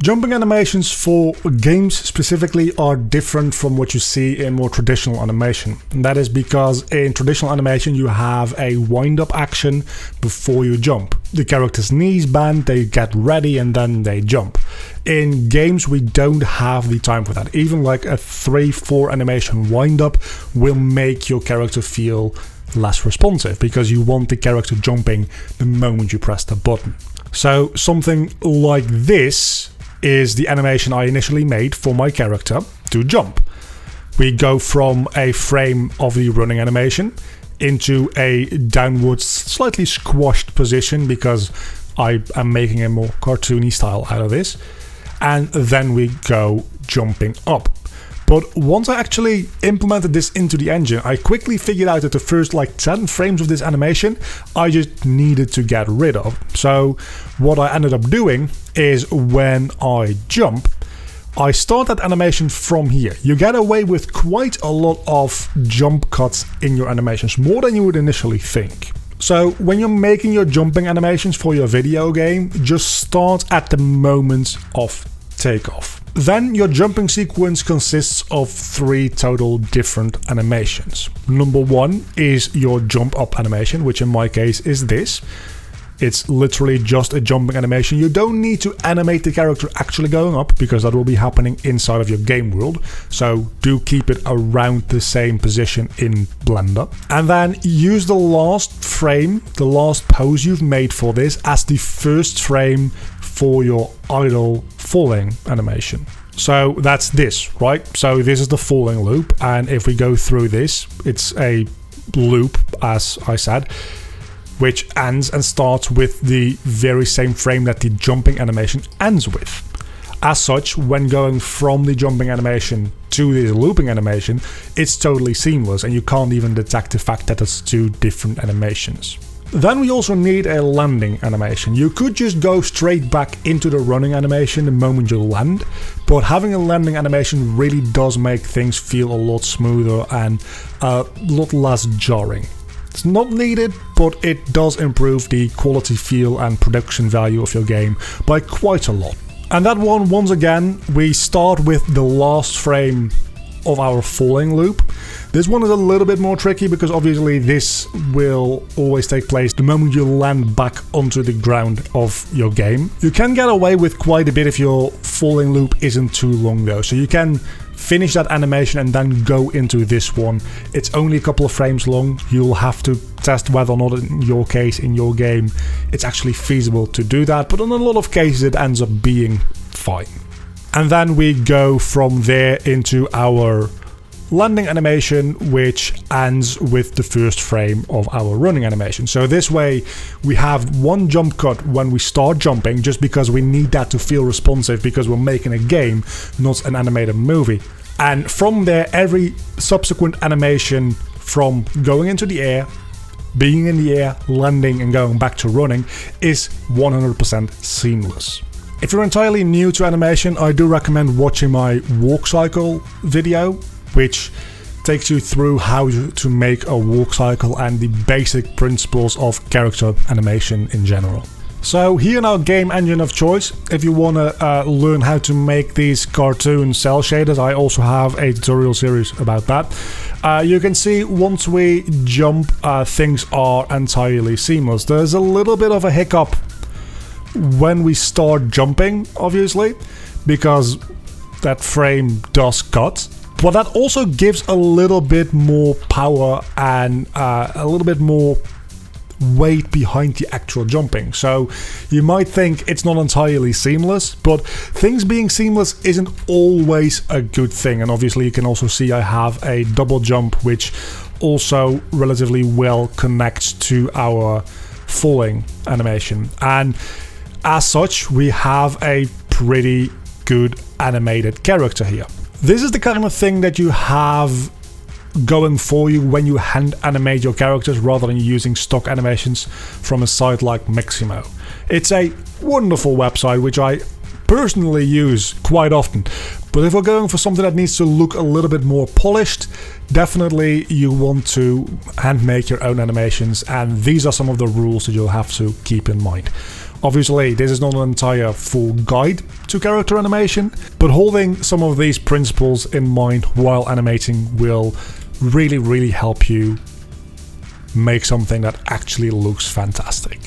Jumping animations for games specifically are different from what you see in more traditional animation. And that is because in traditional animation you have a wind-up action before you jump. The character's knees bend, they get ready, and then they jump. In games we don't have the time for that. Even like a 3-4 animation wind-up will make your character feel less responsive because you want the character jumping the moment you press the button. So something like this is the animation I initially made for my character to jump. We go from a frame of the running animation into a downwards, slightly squashed position because I am making a more cartoony style out of this. And then we go jumping up. But once I actually implemented this into the engine, I quickly figured out that the first like 10 frames of this animation I just needed to get rid of. So what I ended up doing is when I jump, I start that animation from here. You get away with quite a lot of jump cuts in your animations, more than you would initially think. So when you're making your jumping animations for your video game, just start at the moment of takeoff. Then your jumping sequence consists of 3 total different animations. Number 1 is your jump up animation, which in my case is this. It's literally just a jumping animation. You don't need to animate the character actually going up because that will be happening inside of your game world. So do keep it around the same position in Blender. And then use the last frame, the last pose you've made for this as the first frame for your idle falling animation. So that's this, right? So this is the falling loop, and if we go through this, it's a loop, as I said, which ends and starts with the very same frame that the jumping animation ends with. As such, when going from the jumping animation to the looping animation, it's totally seamless and you can't even detect the fact that it's 2 different animations. Then we also need a landing animation. You could just go straight back into the running animation the moment you land, but having a landing animation really does make things feel a lot smoother and a lot less jarring. It's not needed, but it does improve the quality, feel and production value of your game by quite a lot. And that one, once again, we start with the last frame of our falling loop. This one is a little bit more tricky because obviously this will always take place the moment you land back onto the ground of your game. You can get away with quite a bit if your falling loop isn't too long though, so you can finish that animation and then go into this one. It's only a couple of frames long. You'll have to test whether or not in your case, in your game, it's actually feasible to do that, but in a lot of cases it ends up being fine. And then we go from there into our landing animation, which ends with the first frame of our running animation. So this way we have 1 jump cut when we start jumping, just because we need that to feel responsive because we're making a game, not an animated movie. And from there, every subsequent animation from going into the air, being in the air, landing and going back to running is 100% seamless. If you're entirely new to animation, I do recommend watching my walk cycle video, which takes you through how to make a walk cycle and the basic principles of character animation in general. So here in our game engine of choice, if you want to learn how to make these cartoon cell shaders, I also have a tutorial series about that. You can see once we jump, things are entirely seamless. There's a little bit of a hiccup when we start jumping, obviously, because that frame does cut. But that also gives a little bit more power and a little bit more weight behind the actual jumping. So you might think it's not entirely seamless, but things being seamless isn't always a good thing. And obviously you can also see I have a double jump, which also relatively well connects to our falling animation. And as such, we have a pretty good animated character here. This is the kind of thing that you have going for you when you hand animate your characters rather than using stock animations from a site like Mixamo. It's a wonderful website which I personally use quite often, but if we're going for something that needs to look a little bit more polished, definitely you want to hand make your own animations, and these are some of the rules that you'll have to keep in mind. Obviously, this is not an entire full guide to character animation, but holding some of these principles in mind while animating will really help you make something that actually looks fantastic.